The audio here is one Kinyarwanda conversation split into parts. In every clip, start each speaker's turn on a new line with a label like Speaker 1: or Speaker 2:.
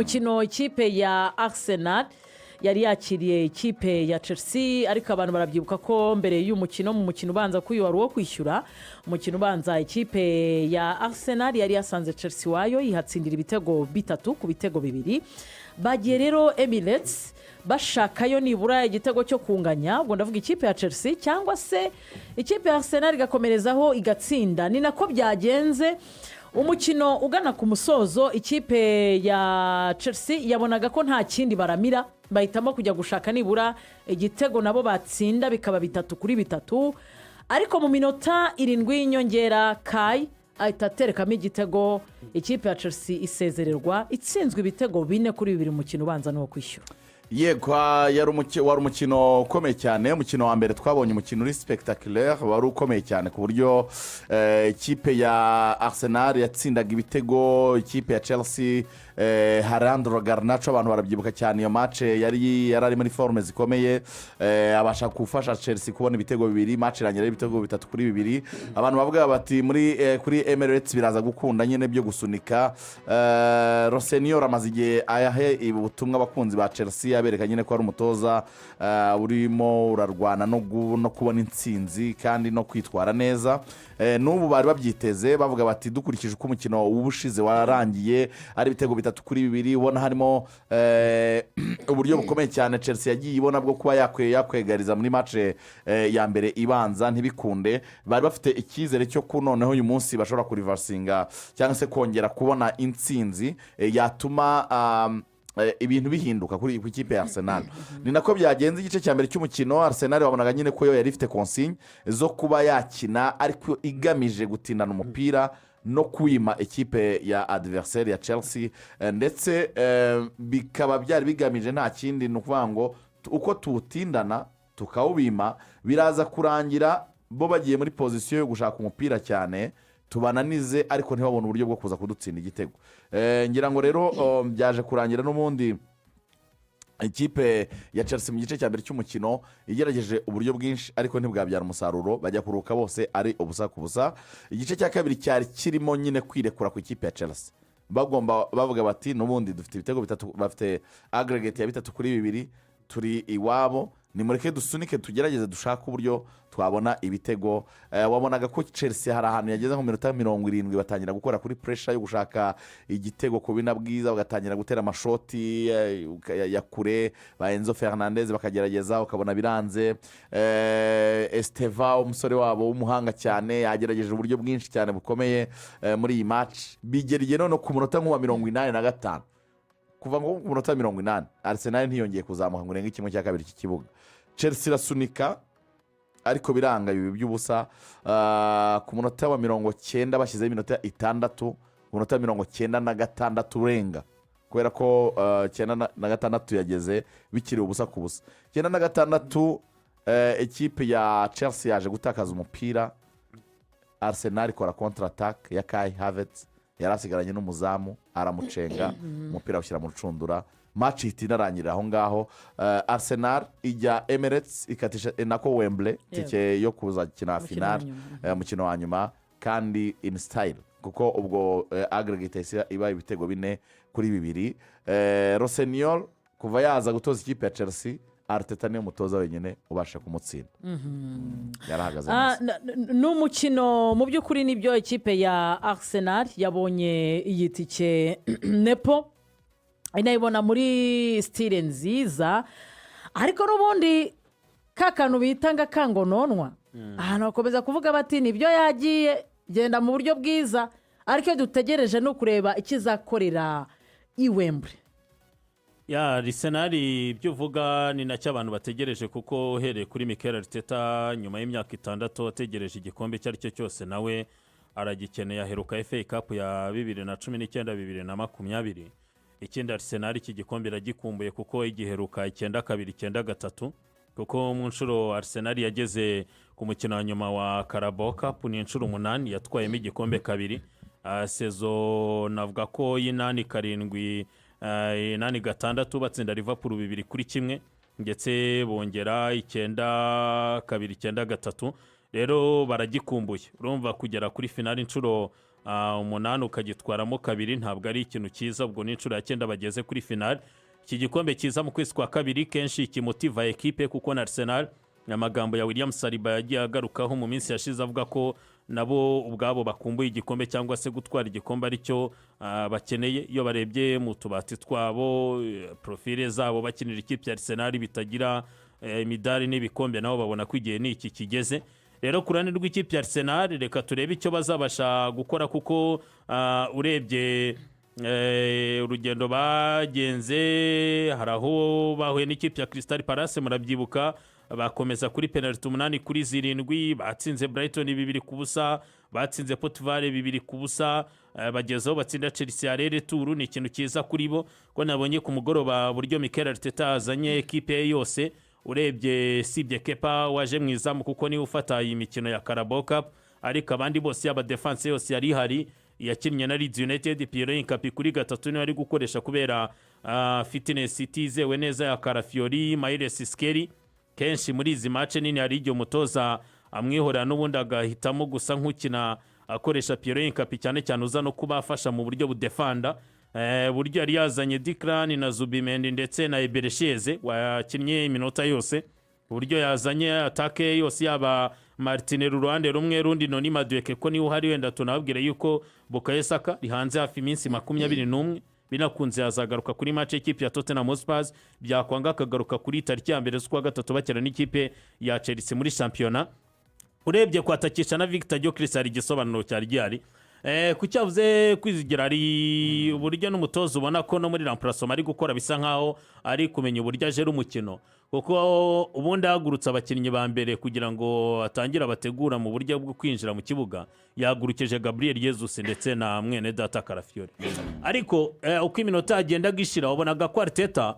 Speaker 1: umukino ikipe ya Arsenal yari yakiriye ikipe ya Chelsea ariko abantu barabyibuka ko mbere y'umukino mu mukino ubanza ko wari uwo kwishyura umukino ubanza ikipe ya Arsenal yari yasanze Chelsea wayo yihatsindira ibitego 3 ku bitego 2 bagiye rero Emirates bashakayo nibura igitego cyo kunganya ubwo ndavuga ikipe ya Chelsea cyangwa se ikipe ya Arsenal igakomerezaho igatsinda ni nako byagenze umukino ugana ku musozo ikipe ya Chelsea yabonaga ko nta kindi baramira bahitamo kujya gushaka nibura igitego nabo batsinda bikaba 3-3 ariko mu minota 7 y'inyongera Kai ahita aterekamo igitego ikipe ya Chelsea isezererwa itsinzwe ibitego 4-2 umukino ubanza no kwishyura
Speaker 2: yego wari umukino ukomeye cyane umukino wa mbere twabonye umukino uri spectaculaire wari ukomeye cyane ku buryo ikipe ya Arsenal yatsindaga ibitego ikipe ya Chelsea Harandro Garnacho abantu barabyibuka cyane iyo match yari ari muri forme zikomeye abasha gufasha Chelsea kubona ibitego 2 match irangira ibitego 3-2 abantu bavuga bati kuri Emirates biraza gukunda nyine byo gusunika Rossenior amazigiye ayahe ubutumwa abakunzi ba Chelsea abereka nyine ko ari umutoza urimo urarwana no kubona intsinzi kandi no kwitwara neza n'ubu bari babyiteze bavuga bati dukurikije uko umukino w'ubushize warangiye ari ibitego 3-2 ubona harimo uburyo bukomeye cyane Chelsea yagiye ibona bwo kuba yakwegariza muri match ya mbere ibanza ntibikunde bari bafite icyizere cyo kunoneho uyu munsi bashobora kuriversinga cyangwa se kongera kubona intsinzi yatuma ibintu bihinduka kuri ikipe ya Arsenal ni nako byagenze igice cya mbere cy'umukino Arsenal wabonaga nyine ko yo yari ifite consigne zo kuba yakina ariko igamije gutindana umupira no kwima ikipe ya adversaire ya Chelsea ndetse bikaba byari bigamije nta kindi ni ukuvuga ngo uko tuwutindana tukawubima biraza kurangira bo bagiye muri position yo gushaka umupira cyane tubananize ariko ntibabone uburyo bwo kuza kudutsinda igitego ngira ngo rero byaje kurangira n'ubundi ikipe ya Chelsea mu gice cya mbere cy'umukino igerageje uburyo bwinshi ariko ntibwabyara umusaruro bajya kuruka bose ari ubusa ku busa igice cya kabiri cyari kirimo nyine kwirekura ku ikipe ya Chelsea bavuga bati n'ubundi dufite ibitego 3 bafite aggregate ya 3-2 turi iwabo nimureke dusunike tugerageze dushaka uburyo twabona ibitego wabonaga ko Chelsea hari ahantu yageze nko minota 70 batangira gukora kuri pressure yo gushaka igitego ku bina bwiza bagatangira gutera amashoti ya kure ba Enzo Fernandez bakagerageza ukabona biranze Esteva umusore wabo w'umuhanga cyane yagerageje uburyo bwinshi cyane bukomeye muri iyi match bigeriye none ku munota nko 85 kuva ngo ku munota 80 Arsenal ntiyongeye kuzamuka ngo irenge kimwe cya kabiri cy'ikibuga Chelsea irasunika ariko biranga ibi by'ubusa ku munota wa 90 bashyizeho iminota 6 ku munota 96 urenga kubera ko 96 yageze bikiri ubusa ku busa 96 ekipe ya Chelsea yaje gutakaza umupira Arsenal ikora contre attaque ya Kai Havertz yarasigaranye n'umuzamu aramucenga umupira ushyira mu rucundura match itinarangirira aho ngaho Arsenal ijya Emirates ikatisha nako Wembley tike yo kuza kina final mukino wa nyuma kandi in style kuko ubwo aggregate iba ibitego 4-2 Rossenior kuva yaza gutoza ikipe ya Chelsea Arteta niyo mutoza wenyine ubasha kumutsinda yarahagaze
Speaker 1: n'umukino mu by'ukuri nibyo ikipe ya Arsenal yabonye iyi tike nepo inayibona muri style nziza ariko n'ubundi kakantu bitanga kangononwa ahantu bakomeza kuvuga bati nibyo yagiye genda mu buryo bwiza ariko dutegereje no kureba ikizakorera i Wembley
Speaker 3: ya Arsenal ibyo uvuga ni nacyo abantu bategereje kuko uhereye kuri Mikel Arteta nyuma y'imyaka 6 ategereje igikombe cyari cyo cyose nawe aragikeneye aheruka FA Cup ya 2019-2020 ikindi Arsenal iki gikombe iragikumbuye kuko igiheruka 9-2-9-3 kuko mu nshuro Arsenal yageze ku mukino wa nyuma wa Carabao Cup ni inshuro 8 yatwayemo igikombe kabiri sezo navuga ko y'8-7 8-6 batsinda Liverpool 2-1 ndetse bongera 9-2 9-3 rero baragikumbuye urumva kugera kuri finali inshuro umunani ukagitwaramo kabiri ntabwo ari ikintu cyiza. Ubwo ni inshuro ya 9 bageze kuri finale. Iki gikombe cyiza mu kwezi kwa kabiri kenshi kimutiva ekipe, kuko na Arsenal amagambo ya William Saliba yagiye agarukaho mu minsi yashize avuga ko nabo ubwabo bakumbuye igikombe cyangwa se gutwara igikombe aricyo bakeneye. Iyo barebye mu tubati twabo profile zabo bakinira ikipe ya Arsenal bitagira imidari n'ibikombe, nabo babona ko igihe ni iki kigeze. Rero kurane rw'ikipe ya Arsenal reka turebe icyo bazabasha gukora, kuko urebye urugendo bagenze hari aho bahuye n'ikipe ya Crystal Palace murabyibuka, bakomeza kuri penalty 8-7, batsinze Brighton 2-0, batsinze Potvale 2-0, bagezeho batsinda Chelsea arere turu. Ni ikintu cyiza kuri bo ko nabonye ku mugoroba buryo Mikel Arteta azanye ekipe yose, urebye sibye Kepa waje mu izamu kuko niwe ufata iyi mikino ya Carabao Cup, ariko abandi bose yaba defense yose yari hari. Yakinnye na Leeds United, Pierre Nkapi kuri gatatu niwe ari gukoresha kubera fitness itizewe neza ya Carafiori, Miles Skelly. Kenshi muri izi match nini hari igihe umutoza amwihorera n'ubundi agahitamo gusa nk'ukina akoresha Pierre Nkapi cyane cyane uza no kubafasha mu buryo budefanda. Buryo yari yazanye Declan na Zubimendi ndetse na Eberecheze wakinnye iminota yose, buryo yazanye atake yose yaba Martinelli uruhande rumwe, rundi Noni Madueke ko niwe uhari, wenda tunababwira yuko Bukayo Saka rihanze hafi iminsi 21 binakunze yazagaruka kuri match y'ikipe ya Tottenham Hotspur, byakwanga akagaruka kuri tariki ya 1 z'ukwa gatatu bakina n'ikipe ya Chelsea muri shampiyona. Urebye kwatakisha na Victor Gyökeres hari igisobanuro cyari gihari. Ku cyavuze kwizigira ari uburyo n'umutoza ubona ko no muri remplacement ari gukora bisa nkaho ari kumenya uburyo ajera umukino, kuko ubundi hagurutse abakinnyi ba mbere kugira ngo atangire abategura mu buryo bwo kwinjira mu kibuga, yagurukije Gabriel Jesus ndetse na mwene data Carafiori. Ariko uko iminota agenda gishira wabonaga ko Arteta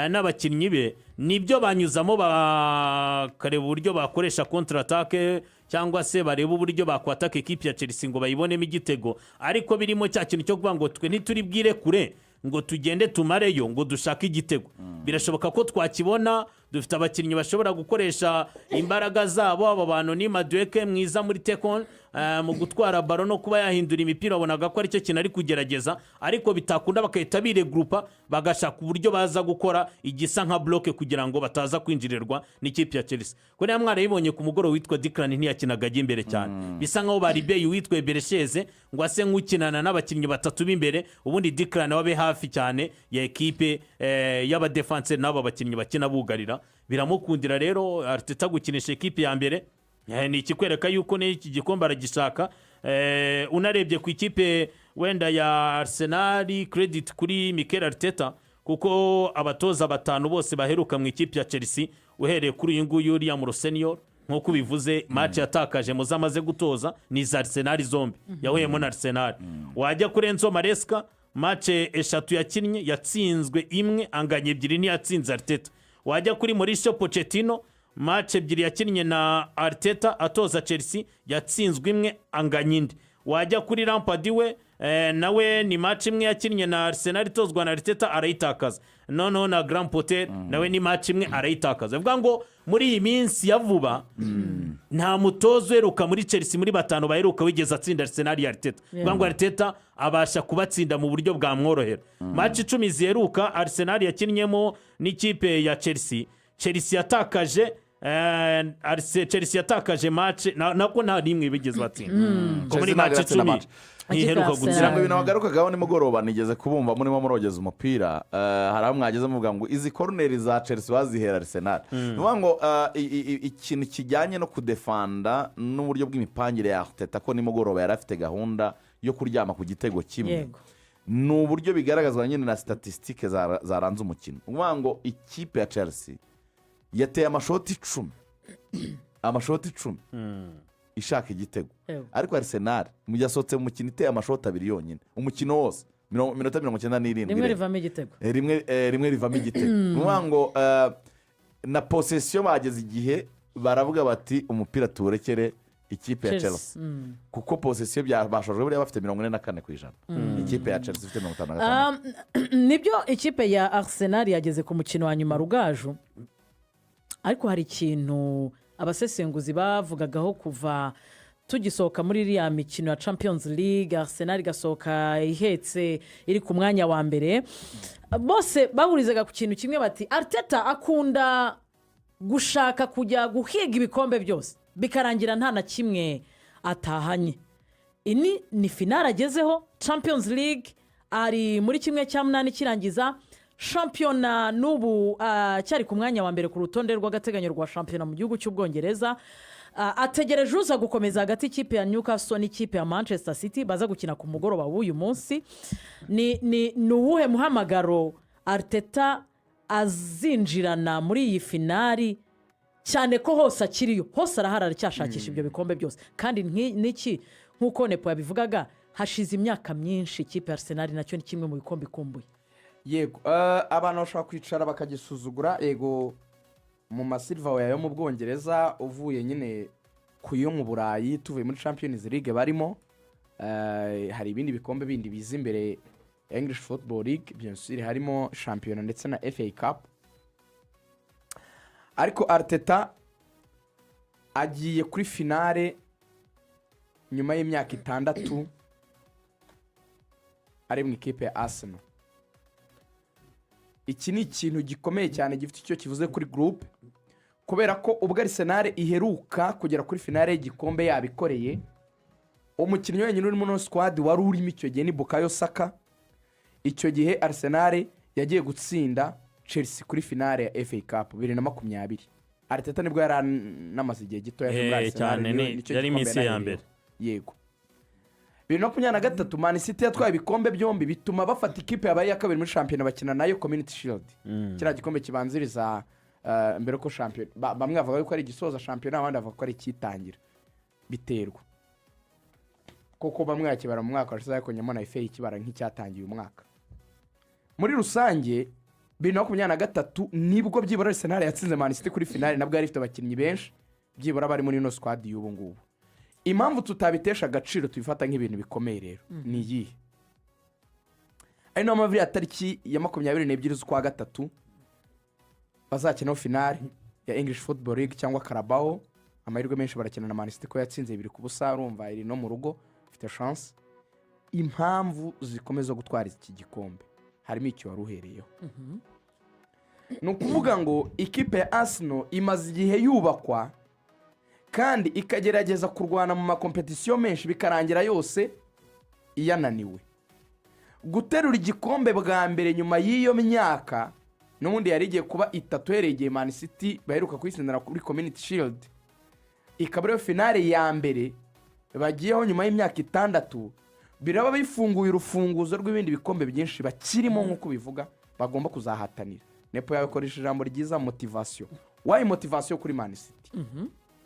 Speaker 3: n'abakinnyi be nibyo banyuzamo bakareba uburyo bakoresha contre attaque cyangwa se bareba uburyo bakwataka ekipe ya Chelsea ngo bayibonemo igitego, ariko birimo cya kintu cyo kuvuga ngo twe ntituri bwire kure ngo tugende tumareyo ngo dushake igitego. Birashoboka ko twakibona, dufite abakinnyi bashobora gukoresha imbaraga zabo, aba bantu ni Madueke mwiza muri Tekon mu gutwara baro no kuba yahindura imipira, wabonaga ko aricyo kintu ari kugerageza, ariko bitakunda bakahita biregrupa bagashaka uburyo baza gukora igisa nka bloke kugira ngo bataza kwinjirirwa n'ikipe ya Chelsea. Ko niyo mwarayibonye ku mugoro witwa Declan ntiyakinaga imbere cyane, bisa nkaho bari Bey witwa Eberecheze ngo ase nk'ukinana n'abakinnyi batatu b'imbere, ubundi Declan wabe hafi cyane ya ekipe y'aba defense n'aba bakinnyi bakina bugarira. Biramukundira rero Arteta gukinisha ekipe ya mbere, ni ikikwereka yuko n'iki gikombe aragishaka. Unarebye ku ikipe wenda ya Arsenal, credit kuri Mikel Arteta kuko abatoza batanu bose baheruka mu ikipe ya Chelsea, uhereye kuri uyu nguyu William Senior nk'uko bivuze match yatakaje mu zamaze gutoza ni za Arsenal zombi, yahuyemo na Arsenal. Wajya kuri Enzo Maresca match 3 yakinnye yatsinzwe 1 anganye 2 ntiyatsinze Arteta. Wajya kuri Mauricio Pochettino match 2 yakinnye na Arteta atoza Chelsea yatsinzwe 1 anganye 2. Wajya kuri Lampard we nawe ni match 1 yakinnye na Arsenal itozwa na Arteta arayitakaza. Noneho na Graham Potter nawe ni match 1 arayitakaza. Bivuga ngo muri iyi minsi ya vuba nta mutozo uheruka muri Chelsea muri batanu baheruka wigeze atsinda Arsenal ya Arteta. Bivuga ngo Arteta abasha kubatsinda mu buryo bwamworohera. Match 10 ziheruka Arsenal yakinnyemo n'ikipe ya Chelsea yatakaje Chelsea yatakaje match nako nta rimwe bigeze batsinda. Muri match 10 ntiheruka
Speaker 2: kugira ngo ibintu bagarukagaho nimugoroba nigeze kubumva murimo murogeza umupira, hari aho mwageze muvuga ngo izi corner za Chelsea bazihera Arsenal. Nivuga ngo ikintu kijyanye no kudefanda n'uburyo bw'imipangire ya Arteta ko nimugoroba yari afite gahunda yo kuryama ku gitego kimwe, ni uburyo bigaragazwa nyine na statistique zaranze umukino. Nivuga ngo ikipe ya Chelsea yateye amashoti 10 ishaka igitego, ariko Arsenal mu yasohotse mu mukino iteye amashoti 2 yonyine umukino wose minota 97
Speaker 1: rimwe rivamo igitego
Speaker 2: rimwe rivamo igitego. Nivuga ngo na possession bageze igihe baravuga bati umupira turekere ikipe ya Chelsea kuko possession bashojwe buriya bafite 44%, ikipe ya Chelsea ifite 55%.
Speaker 1: Nibyo ikipe ya Arsenal yageze ku mukino wa nyuma rugaju, ariko hari ikintu abasesenguzi bavugagaho kuva tugisohoka muri iriya mikino ya Champions League Arsenal igasohoka ihetse iri ku mwanya wa mbere bose bahurizaga ku kintu kimwe bati Arteta akunda gushaka kujya guhiga ibikombe byose bikarangira nta na kimwe atahanye. Ini ni finale agezeho Champions League ari muri kimwe cya munani kirangiza shampiyona n'ubu cyari ku mwanya wa mbere ku rutonde rw'agateganyo rwa shampiyona mu gihugu cy'Ubwongereza. Ategereje uza gukomeza hagati ikipe ya Newcastle n'ikipe ya Manchester City baza gukina ku mugoroba w'uyu munsi. Ni uwuhe muhamagaro Arteta azinjirana muri iyi finali cyane ko hose akiriyo hose arahari aracyashakisha ibyo bikombe byose kandi n'iki nk'uko Nepo yabivugaga hashize imyaka myinshi ikipe ya Arsenal nacyo ni kimwe mu bikombe ikumbuye.
Speaker 4: Yego abantu bashobora kwicara bakagisuzugura yego mu masilva yo mu Bwongereza uvuye nyine ku yo mu Burayi tuvuye muri Champions League barimo hari ibindi bikombe bindi biza imbere English Football League bien sûr harimo shampiyona ndetse na FA Cup. Ariko Arteta agiye kuri finale nyuma y'imyaka 6 ari mu ikipe ya Arsenal. Iki ni ikintu gikomeye cyane gifite icyo kivuze kuri group kubera ko ubwo Arsenal iheruka kugera kuri finale y'igikombe yabikoreye umukinnyi wenyine uri muri squad wari urimo icyo gihe ni Bukayo Saka. Icyo gihe Arsenal yagiye gutsinda Chelsea kuri finale ya FA Cup 2020. Arteta nibwo yaranamaze igihe gito yaje muri Arsenal
Speaker 3: yari iminsi ya mbere.
Speaker 4: Yego 2023 Man City yatwaye ibikombe byombi bituma bafata ikipe yabaye ya kabiri muri shampiyona bakina nayo Community Shield. Kira gikombe kibanziriza mbere ko shampiyona bamwe bavuga ko ari gisoza shampiyona abandi bavuga ko ari kitangira biterwa koko bamwe yakibara mu mwaka washize ko nyamana FA ikibara nk'icyatangiye umwaka. Muri rusange 2023 nibwo byibura Arsenal yatsinze Man City kuri finale nabwo yari ifite abakinnyi benshi byibura bari muri no squad y'ubu ngubu. Impamvu tutabitesha agaciro tubifata nk'ibintu bikomeye rero ni iyi ari no maviri atariki ya 22 z'ukwa gatatu bazakina finale ya English Football League cyangwa Carabao. Amahirwe menshi barakina na Man City ko yatsinze 2-0 urumva iri no mu rugo ifite chance. Impamvu zikomeza gutwara iki gikombe harimo icyo waruhereyeho no kuvuga ngo ikipe ya Arsenal imaze igihe yubakwa kandi ikagerageza kurwana mu makompetisiyo menshi bikarangira yose iyananiwe. Guterura igikombe bwa mbere nyuma y'iyo myaka n'ubundi yari igiye kuba 3 heregeye Man City baheruka kwisindana kuri Community Shield ikaba ariyo finale ya mbere bagiyeho nyuma y'imyaka 6 biraba bifunguye urufunguzo rw'ibindi bikombe byinshi bakirimo nk'uko bivuga bagomba kuzahatanira. Nepo yakoresheje ijambo ryiza motivation. Why motivation kuri Man City?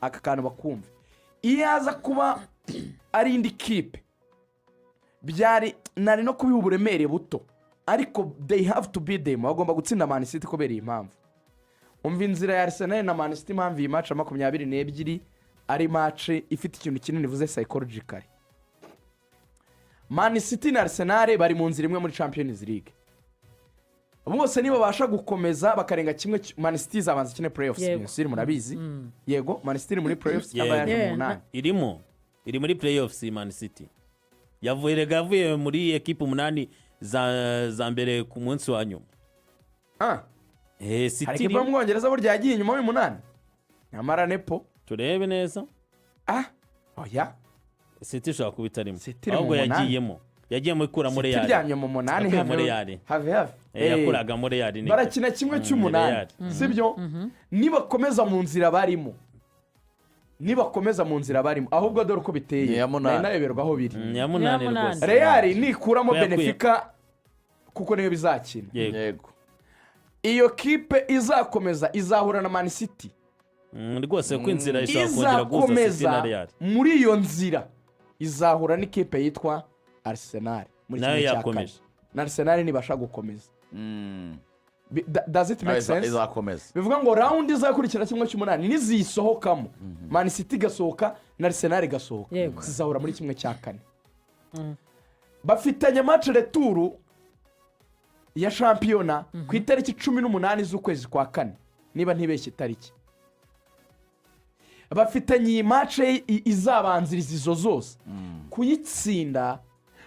Speaker 4: Aka kantu bakumve iyaza kuba ari indi kipe byari nari no kubiha uburemere buto ariko they have to be them bagomba gutsinda Man City kubera iyi mpamvu. Umva inzira ya Arsenal na Man City impamvu iyi match 22 ari match ifite ikintu kinini bivuze psychologically. Man City na Arsenal bari mu nzira imwe muri Champions League bose nibo basha gukomeza bakarenga kimwe. Man City zabanza kine playoffs siri murabizi. Yego Man City muri playoffs cyangwa yaje mu 8
Speaker 3: iri muri playoffs. Man City yavuye muri equipe 8 za mbere ku munsi wa nyuma.
Speaker 4: City hari mu Bwongereza burya yagiye nyuma mu 8 nyamara Nepo
Speaker 3: turebe neza.
Speaker 4: Oya
Speaker 3: City shaka kubitarimo ahubwo yagiye muri kura muri Real.
Speaker 4: City mu 8 have
Speaker 3: yakuraga muri Real
Speaker 4: barakina kimwe cy'umunani sibyo. Nibakomeza mu nzira barimo ahubwo dore uko biteye nareberwaho biri
Speaker 3: ya munani rwose.
Speaker 4: Real nikuramo Benfica kuko niyo bizakina.
Speaker 3: Yego
Speaker 4: iyo kipe izakomeza izahura na Man City
Speaker 3: rwose ko inzira ishaka kongera guza City na Real.
Speaker 4: Muri iyo nzira izahura n'ikipe yitwa Arsenal muri
Speaker 3: nayo yakomeje
Speaker 4: na Arsenal nibasha gukomeza. Does it make sense?
Speaker 2: Izakomeza
Speaker 4: bivuga ngo round izakurikira kimwe cy'umunani nizisohokamo Man City gasohoka na Arsenal gasohoka zizahura muri kimwe cya 4. Bafitanye match retour ya shampiyona ku itariki 18 z'ukwezi kwa 4 niba ntibeshye itariki. bafitanye iyi mace izabanziriza izo zose kuyitsinda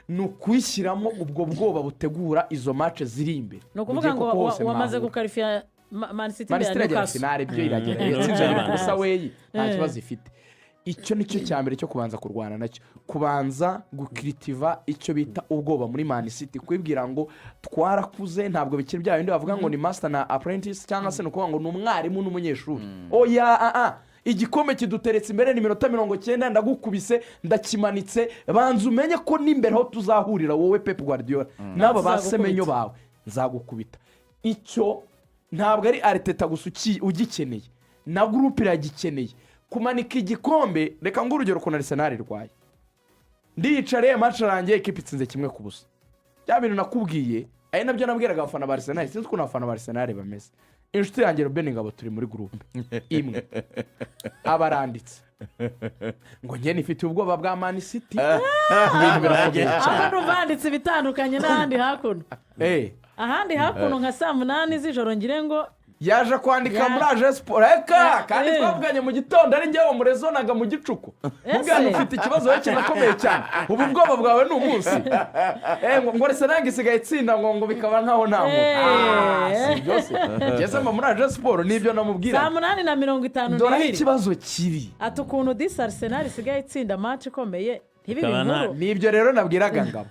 Speaker 4: ni ukuyishyiramo ubwo bwoba butegura izo mace ziri imbere
Speaker 1: ni ukuvuga ngo wamaze gukarifiya manisiti
Speaker 4: iragera finale ibyo iragera yatsinze ariko gusa weyi nta kibazo ifite icyo nicyo cya mbere cyo kubanza kurwana nacyo kubanza gukiritiva icyo bita ubwoba muri manisiti kwibwira ngo twarakuze ntabwo bikiri bya bindi bavuga ngo ni master na apprentice cyangwa se ni ukuvuga ngo ni umwarimu n'umunyeshuri oya igikombe kiduteretse imbere ni minota 90 ndagukubise ndakimanitse banza umenye ko n'imbere aho tuzahurira wowe Pep Guardiola n'aba basemenyo bawe nzagukubita icyo ntabwo ari Arteta gusa ugikeneye na groupe iragikeneye kumanika igikombe reka ngo urugero kuna Arsenal irwaye ndiyicare match rangiye equipe itsinze kimwe ku busa bya bintu nakubwiye ari nabyo nabwiraga abafana ba Arsenal sinzi ko n'abafana ba Arsenal bameze inshuti yanjye Ruben Ngabo turi muri groupe imwe abaranditse ngo njye nifite ubwoba bwa Man City ibintu birakomeye
Speaker 1: ahantu banditse bitandukanye n'ahandi hakuno ahandi hakuno nka saa 8 z'ijoro ngire ngo
Speaker 4: yaje kwandika muri Aje Sport reka kandi twavuganye mu gitondo ari njyewe murezonaga mu gicuku mubwana ufite ikibazo kinakomeye cyane ubu bwoba bwawe ni umunsi ngo Arsenal isigaye itsinda ngo bikaba nkaho nta muntu byose ngeze muri Aje Sport nibyo namubwira
Speaker 1: saa 8:52
Speaker 4: dore ikibazo kiri
Speaker 1: ati ukuntu Arsenal isigaye itsinda match ikomeye ntibibe inkuru
Speaker 4: nibyo rero nabwiraga Ngabo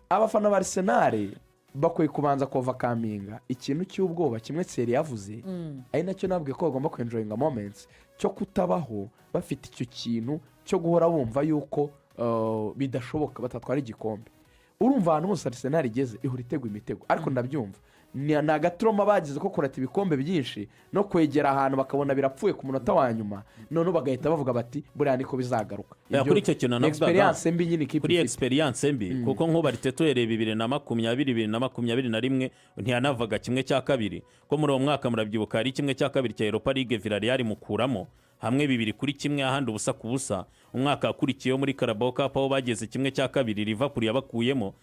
Speaker 4: abafana ba Arsenal bakwiye kubanza kovakaminga ikintu cy'ubwoba kimwe Thierry yavuze ari nacyo nabwiye ko bagomba kwenjoyinga moments cyo kutabaho bafite icyo kintu cyo guhora bumva yuko bidashoboka batatwara igikombe urumva ahantu hose Arsenal igeze ihura itegwa imitego ariko ndabyumva ni agatroma bagize ko kurata ibikombe byinshi no kwegera ahantu bakabona birapfuye ku munota wa nyuma none bagahita bavuga bati buriya niko bizagaruka
Speaker 3: kuri icyo kintu navuga
Speaker 4: experience mbi nyine kipe
Speaker 3: kuri experience mbi kuko nko baritetuere 2020-2021 ntiyanavaga kimwe cya kabiri ko muri uwo mwaka murabyibuka ari kimwe cya kabiri cya Europa League Villarreal mukuramo hamwe 2-1 ahandi ubusa ku busa umwaka akurikiyeho muri Carabao Cup aho bageze kimwe cya kabiri Liverpool yabakuyemo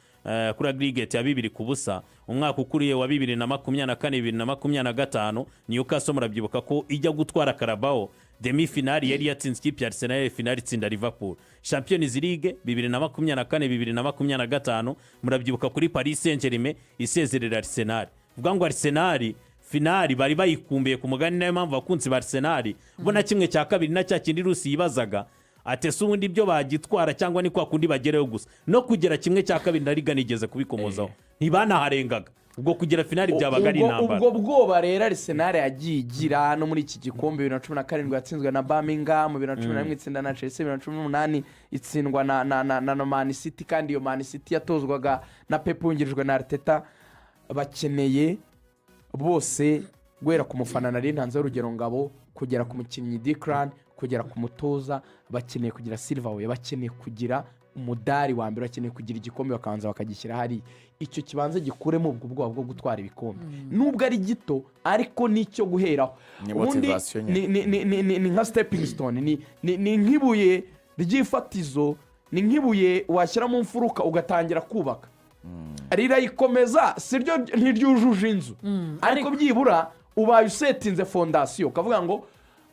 Speaker 3: kuri aggregate ya 2-0 umwaka ukuriye wa 2024-2025 Newcastle murabyibuka ko ijya gutwara Carabao demi finale yari yatsinze ikipe ya Arsenal finale itsinda Liverpool Champions League 2024-2025 murabyibuka kuri Paris Saint-Germain isezerera Arsenal vuga ngo Arsenal finali bari bayikumbuye ku mugani nayo mpamvu bakunzi ba Arsenal bona kimwe cya kabiri na cya kindi Rusi yibazaga atese ubundi ibyo bagitwara cyangwa ni kwa kundi bagereyo gusa no kugera kimwe cya kabiri na Liga nigeze kubikomozaho ntibanaharengaga ubwo kugera finali byabaga ari intambara
Speaker 4: ubwo bwoba rero Arsenal yagiye igira no muri iki gikombe 2017 yatsinzwe na Birmingham 2011 itsinda na Chelsea 2018 itsindwa na Man City kandi iyo Man City yatozwaga na Pep wungirijwe na Arteta bakeneye bose guhera ku mufana nari ntanze urugero Ngabo kugera ku mukinnyi Declan kugera ku mutoza bakeneye kugira silverware bakeneye kugira umudari wa mbere bakeneye kugira igikombe bakabanza bakagishyira hari icyo kibanza gikuremo ubwo bwoba bwo gutwara ibikombe nubwo ari gito ariko nicyo guheraho ubundi ni nka stepping stone ni nk'ibuye ry'ifatizo ni nk'ibuye washyira mu mfuruka ugatangira kubaka rirayikomeza siryo ntiryujuje inzu ariko byibura ubaye usetinze fondasiyo ukavuga ngo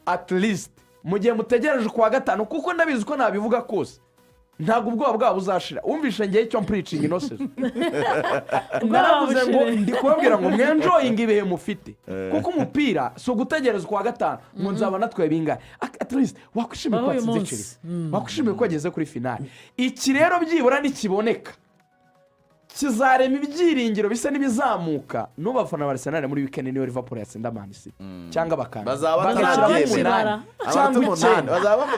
Speaker 4: at least mu gihe mutegereje kuwa gatanu kuko ndabizi ko nabivuga kose ntabwo ubwoba bwabo buzashira wumvishe ngiye icyo preaching inoses naravuze ngo ndi kubabwira ngo mwenjoyinga ibihe mufite kuko umupira si ugutegereza kuwa gatanu ngo nzaba natwe bingahe at least wakwishimiye ko watsinze Chelsea wakwishimiye ko wageze kuri finale iki rero byibura nikiboneka kizarema ibyiringiro bisa n'ibizamuka n'ubafana ba Arsenal muri weekend niyo Liverpool yatsinda Man City cyangwa bakanda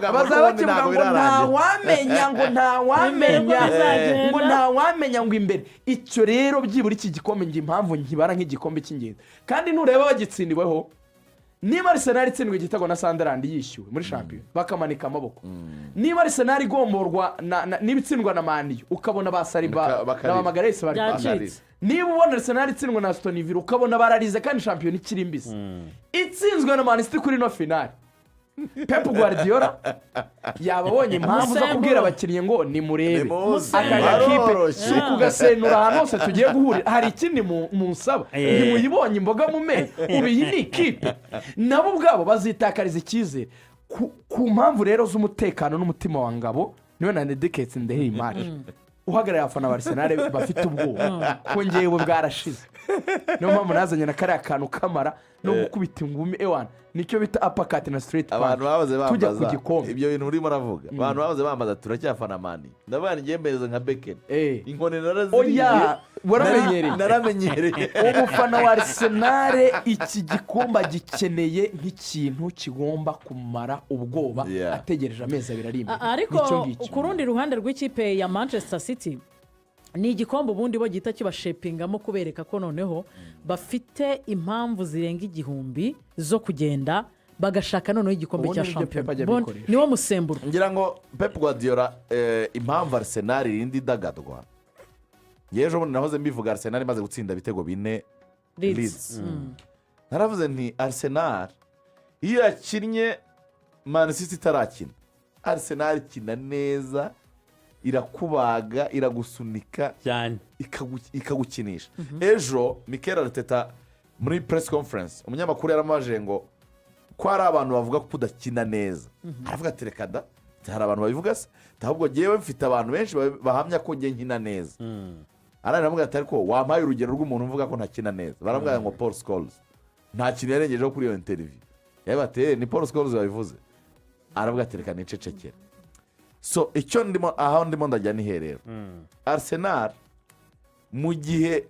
Speaker 2: bazaba
Speaker 4: ntawamenya ngo imbere icyo rero byibura iki gikombe ngi impamvu nkibara nk'igikombe cy'ingenzi kandi nureba bagitsindiweho niba Arsenal itsindwe igitego na Sunderland yishyuwe muri champion bakamanika amaboko niba Arsenal igomborwa n'ibitsindwa na Man U ukabona basariba n'abamagarese bari niba ubona Arsenal itsindwa na Aston Villa ukabona bararize kandi champion ikiri mbisi itsinzwe na Man City kuri no finale Pep Guardiola yababonye impamvu zo kubwira abakinnyi ngo ni murebe akakipe kugasenura ahantu hose tugiye guhurira hari ikindi mu nsaba ntimuyibonye imboga mu me ubu iyi ni ikipe nabo ubwabo bazitakariza icyizere ku mpamvu rero z'umutekano n'umutima wa ngabo niwe na nediketse ndeheye imari uhagarariye abafana ba Arsenal bafite ubwoba ko ngewe bwarashize niyo mpamvu nazanye na kariya kantu kamara no gukubita ingumi ewana nicyo bita apakati na street
Speaker 2: abantu bahoze
Speaker 4: tujya ku
Speaker 2: bambaza
Speaker 4: gikombe
Speaker 2: ibyo bintu urimo uravuga abantu bahoze bambaza turacyafana mani ndavuga ni ngemeze nka Beckham inkoni naraziriye
Speaker 4: oya waramenyereye
Speaker 2: naramenyereye
Speaker 4: umufana wa Arsenal iki gikombe gikeneye nk'ikintu kigomba kumara ubwoba
Speaker 2: Yeah.
Speaker 4: ategereje amezi abiri ari imbere
Speaker 1: ariko ku rundi ruhande rw'ikipe ya Manchester City ni igikombe ubundi bo gihita kibashepingamo kubereka ko noneho bafite impamvu zirenga igihumbi zo kugenda bagashaka noneho igikombe
Speaker 4: Ubundi
Speaker 1: cya
Speaker 4: nibyo Pep ajya
Speaker 1: shampiyona
Speaker 4: abikoresha.
Speaker 1: niwo musemburo
Speaker 2: ngira ngo Pep Guardiola impamvu Arsenal irindi idagadwa yejo bundi nahoze mbivuga Arsenal imaze gutsinda ibitego 4 Leeds naravuze nti Arsenal iyo yakinnye Man City itarakina Arsenal ikina neza irakubaga iragusunika
Speaker 3: cyane
Speaker 2: ikagukinisha ejo Mikel Arteta muri press conference umunyamakuru yaramubaje ngo ko hari abantu bavuga ko udakina neza aravuga ati reka da hari abantu babivuga se ahubwo ngewe mfite abantu benshi bahamya ko njye nkina neza aravuga ati ariko wampaye urugero rw'umuntu uvuga ko ntakina neza baravuga ngo Paul Scholes nta kintu yarengejeho kuri iyo interview yabateye ni Paul Scholes babivuze aravuga ati reka nicecekere so icyo ndimo ndajya niherero Arsenal mu gihe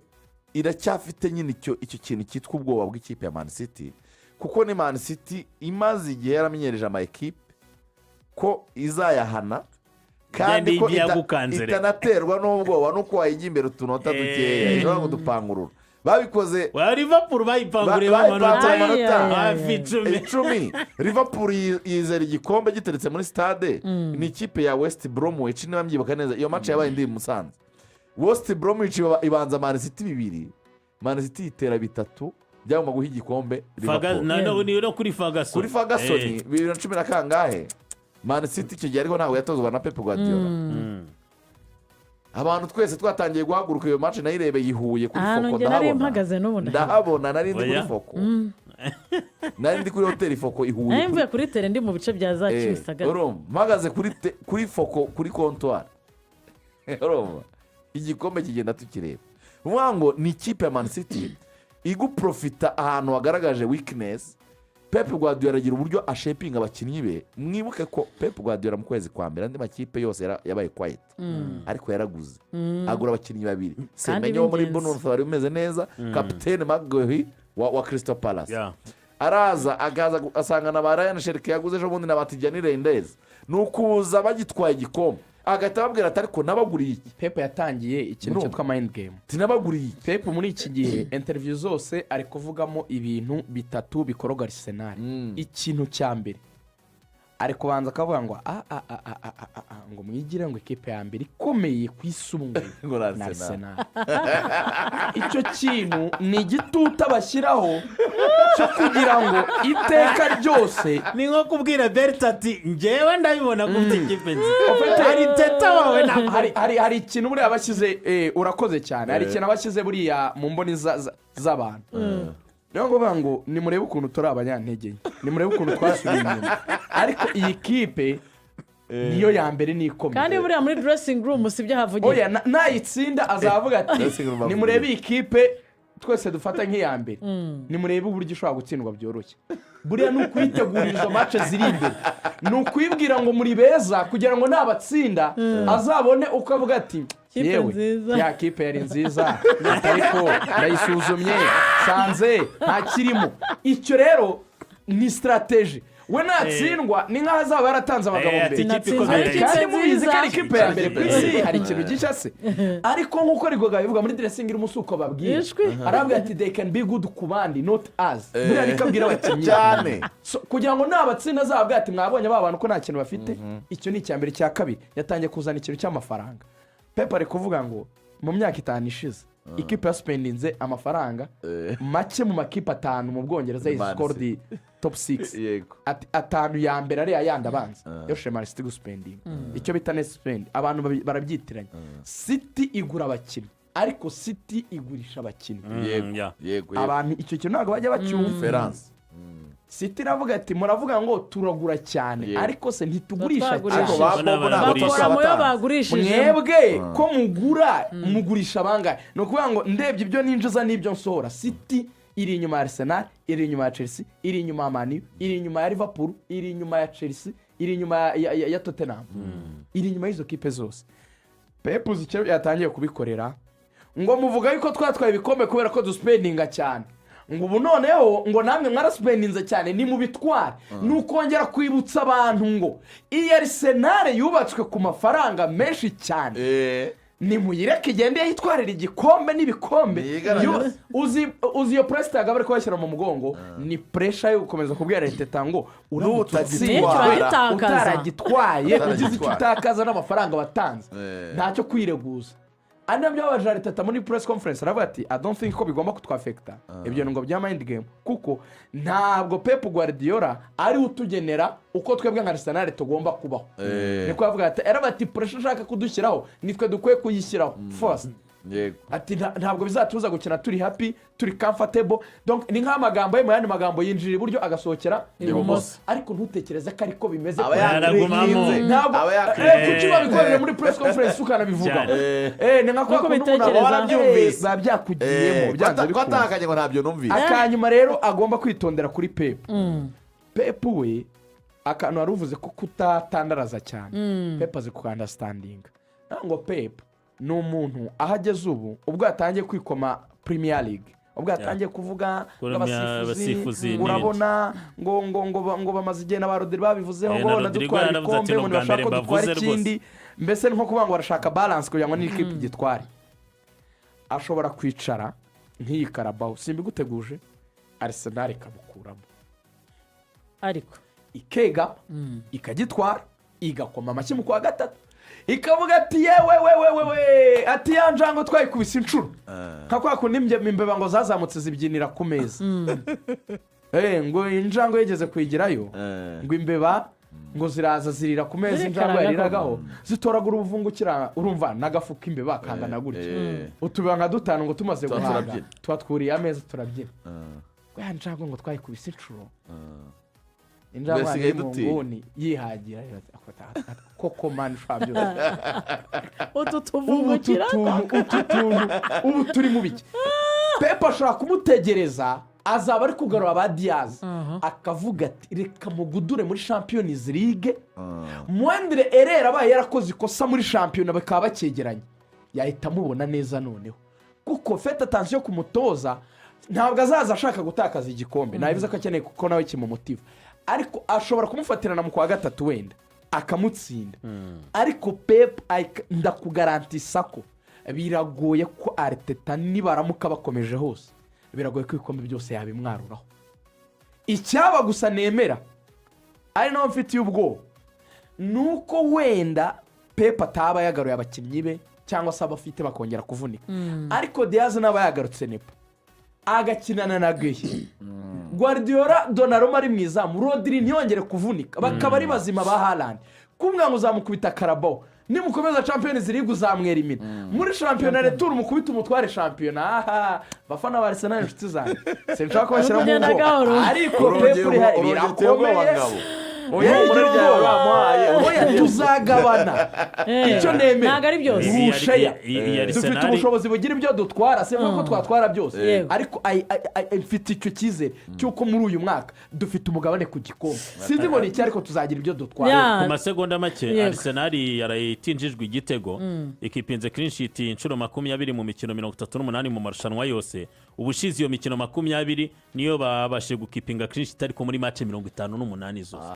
Speaker 2: iracyafite nyine icyo kintu cyitwa ubwoba bw'ikipe ya Man City kuko ni Man City imaze igihe yaramenyereje ama ekipe ko izayahana kandi ko itanaterwa n'ubwoba nuko wayijya imbere utunota dukeya ishobora kudupangurura babikoze
Speaker 3: wa Liverpool bayipanguriye
Speaker 2: amanota
Speaker 3: hafi
Speaker 2: 10 Liverpool yizera igikombe giteretse muri stade ni ikipe ya West Bromwich niba mbyibuka neza iyo match yabaye ndi Musanze West Bromwich ibanza Man City 2 Man City itera 3 byagomba guha igikombe
Speaker 3: Liverpool no kuri Ferguson
Speaker 2: 2010 na kangahe Man City icyo gihe ariko ntabwo yatozwa na Pep Guardiola abantu twese twatangiye guhaguruka iyo match nayirebeye ihuye kuri Foko ndahabona nari ndi kuri Foko nari ndi kuri hoteli Foko ihuye
Speaker 1: nari mvuye kuri tere ndi mu bice bya za Kimisagara
Speaker 2: mpagaze kuri Foko kuri comptoir igikombe kigenda tukireba uvuga ngo ni ikipe ya Man City iguprofita ahantu wagaragaje weakness Pep Guardiola agira uburyo ashepinga abakinnyi be mwibuke ko Pep Guardiola mu kwezi kwa mbere andi makipe yose yabaye quiet ariko yaraguze agura abakinnyi 2 Semenyo muri Bournemouth wari umeze neza kapitene Maguire wa Crystal Palace araza asanga na ba Ryan Sherky yaguze ejo bundi na Batijani Reinders nukuza bagitwaye igikombe agahita babwira ati ariko nabaguriye iki
Speaker 4: Pep yatangiye ikintu cyitwa mind game
Speaker 2: tinabaguriye
Speaker 4: Pep muri iki gihe interview zose ari kuvugamo ibintu 3 bikoroga Arsenal ikintu cya mbere ari kubanza akavuga ngo ngo mwigire ngo ikipe ya mbere ikomeye ku isi ubu na Arsenal icyo kintu ni igituta bashyiraho cyo kugira ngo iteka ryose
Speaker 3: ni nko kubwira Berta ati njyewe ndabibona ko ufite ikipe nziza hari teta wawe
Speaker 4: hari ikintu buriya bashyize urakoze cyane hari ikintu abashyize buriya mu mboni z'abantu niyo ngombwa ngo nimurebe ukuntu turi abanyantege nimurebe ukuntu twasubiye inyuma ariko iyi kipe niyo ya mbere n'ikomeye
Speaker 1: kandi buriya muri dressing room si ibyo havugira
Speaker 4: oya nayitsinda azavuga ati nimurebe iyi kipe twese dufata nk'iya mbere nimurebe uburyo ishobora gutsindwa byoroshye buriya ni ukwitegurira izo match ziri imbere ni ukwibwira ngo muri beza kugira ngo nabatsinda azabone uko avuga ati yewe ya kipe yari nziza ariko ndayisuzumye sanze nta kirimo icyo rero ni strategy we natsindwa ni nk'aho azaba yaratanze abagabo mbere kandi mubizi ko ari ikipe ya mbere ku isi hari ikintu gishya se ariko nk'uko rigoga bivuga muri dressing room uko babwira arabwira ati they can be good ku bandi not us buriya niko abwira abakinnyi
Speaker 2: cyane
Speaker 4: kugira ngo nabatsinda azabwira ati mwabonye ba bantu ko nta kintu bafite icyo ni icya mbere cya kabiri yatangiye kuzana ikintu cy'amafaranga Pep ari kuvuga ngo mu myaka 5 ishize ikipe yaspendinze amafaranga make mu makipe 5 mu Bwongereza yiscored top 6 atanu ya mbere ari ayandi abanza yo Man City guspending icyo bita net spend abantu barabyitiranya City igura abakinnyi ariko City igurisha abakinnyi
Speaker 2: yego
Speaker 4: abantu icyo kintu ntabwo bajya bacyumva City iravuga ati muravuga ngo turagura cyane
Speaker 2: Yeah.
Speaker 4: ariko se ntitugurisha
Speaker 1: Twagurisha.
Speaker 2: ariko
Speaker 4: cyane
Speaker 2: ba Bobo ntabwo
Speaker 1: bakora mu yo
Speaker 2: twabatanga.
Speaker 1: bagurishije
Speaker 4: mwebwe ko mugura mugurisha bangahe ni ukuvuga ngo ndebye ibyo ninjiza n'ibyo nsohora City iri inyuma ya Arsenal iri inyuma ya Chelsea iri inyuma ya Man U iri inyuma ya Liverpool iri inyuma ya Chelsea iri inyuma ya Tottenham iri inyuma y'izo kipe zose Pep uzi icyo yatangiye kubikorera ngo muvuga yuko twatwaye ibikombe kubera ko duspendinga cyane ngo ubu noneho ngo namwe mwarasipendinze cyane ni mu bitware ni ukongera kwibutsa abantu ngo iyi Arsenal yubatswe ku mafaranga menshi cyane ni muyireke igende yitwarira igikombe n'ibikombe
Speaker 2: Niyigaragaze.
Speaker 4: uzi iyo puresita yagabari kubashyira mu mugongo ni puresha yo gukomeza kubwira leta ngo
Speaker 1: Utagitwara.
Speaker 4: utaragitwaye ugize icyo utakaza n'amafaranga watanze
Speaker 2: Eh.
Speaker 4: ntacyo kwireguza ari nabyo babaje leta muri press conference aravuga ati I don't think ko bigomba kutwafekita ibyo ngo bya mind game kuko ntabwo Pep Guardiola ari utugenera uko twebwe nka Arsenal tugomba kubaho niko yavuga ati era bati pressure ushaka kudushyiraho nitwe dukwiye kuyishyiraho first
Speaker 2: yego
Speaker 4: ati ntabwo bizatuza gukina turi happy turi comfortable donc ni nk'amagambo ye mu yandi magambo yinjira iburyo agasohokera ibumoso ariko ntutekereze ko ariko bimeze
Speaker 2: aba
Speaker 3: Yaragumamo.
Speaker 4: ntabwo
Speaker 2: aba yakwiye
Speaker 4: kuki babikoreye muri press conference ukanabivuga ni nka kwa
Speaker 1: Nuko
Speaker 4: kuntu umuntu
Speaker 1: bitekereza.
Speaker 4: warabyumvise biba byakugiyemo byanze bikunze
Speaker 2: twatanganye ngo ntabyo numvise
Speaker 4: akanyuma rero agomba kwitondera kuri Pep Pep we akantu wari uvuze ko kutatandaraza cyane Pep azi kukandastandinga ntabwo Pep ni umuntu aho ageze ubu ubwo yatangiye kwikoma Premier League ubwo yatangiye kuvuga
Speaker 3: abasifuzi
Speaker 4: urabona ngo bamaze igihe na ba Rodri babivuzeho ngo
Speaker 3: na Rodrigo
Speaker 4: dutwara
Speaker 3: yaravuze ati
Speaker 4: ibikombe ngo
Speaker 3: ni ubwa
Speaker 4: ntibashaka ko
Speaker 3: mbere
Speaker 4: dutwara
Speaker 3: mbavuze
Speaker 4: ikindi mbese ni nko kuvuga ngo barashaka balance kugira ngo n'ikipe igitware ashobora kwicara nk'iyi Carabao simbiguteguje Arsenal ikamukuramo
Speaker 1: ariko
Speaker 4: ikegama ikagitwara igakoma amashyi mu kwa gatatu ikavuga ati yewe ati ya njangwe twayikubise inshuro nka kwa kundi imbeba ngo zazamutse zibyinira ku meza ngo injangwe yigeze kuyigerayo ngo imbeba ngo ziraza zirira ku meza injangwe yariragaho zitoragura ubuvungukira urumva n'agafuka imbeba kangana gutya utubiba nka dutanu ngo tumaze guhaga tuba twuriye ameza turabyina ya njangwe ngo twayikubise inshuro injangwe ari mu nguni yihagira koko mani ushobora byose
Speaker 1: utu tuvungukira
Speaker 4: ubu turi mu biki Pep ashobora kumutegereza azaba ari kugarura ba Diaz akavuga ati reka mugudure muri Champions League mwendere erera abaye yarakoze ikosa muri shampiyona bakaba bakegeranye yahita amubona neza noneho kuko fete atansiyo ku mutoza ntabwo azaza ashaka gutakaza igikombe nabivuze ko akeneye kuko nawe kimumutiva ariko ashobora kumufatirana mu kwa gatatu wenda akamutsinda ariko Pep ndakugarantisa ko biragoye ko Arteta nibaramuka bakomeje hose biragoye ko ibikombe byose yabimwaruraho icyaba gusa nemera ari naho mfitiye ubwoba nuko wenda Pep ataba yagaruye abakinnyi be cyangwa se abafite bakongera kuvunika ariko Diaz n'aba yagarutse nepo agakinana na Gueye Guardiola Donnarumma ari mwiza Rodri ntiyongere kuvunika bakaba ari bazima ba Haaland kumwe ngo uzamukubita Carabao nimukomeza Champions League uzamwera imina muri shampiyona retour mukubita umutware shampiyona bafana ba Arsenal inshuti zanjye sinshaka kubashyira mu ngo ariko Pep uri hari birakomeye oya tuzagabana icyo nemera
Speaker 1: ntabwo ari byose
Speaker 4: rusheya dufite ubushobozi bugira ibyo dutwara si ko twatwara byose ariko mfite icyo cyizere cy'uko muri uyu mwaka dufite umugabane ku gikombe sinzi ngo ni iki ariko tuzagira ibyo dutwara
Speaker 3: ku masegonda make Arsenal yarayitinjijwe igitego ikipinze clean sheet inshuro 20 mu mikino 38 mu marushanwa yose ubushize iyo mikino 20 niyo babashije gukipinga clean sheet ariko muri match 58 zose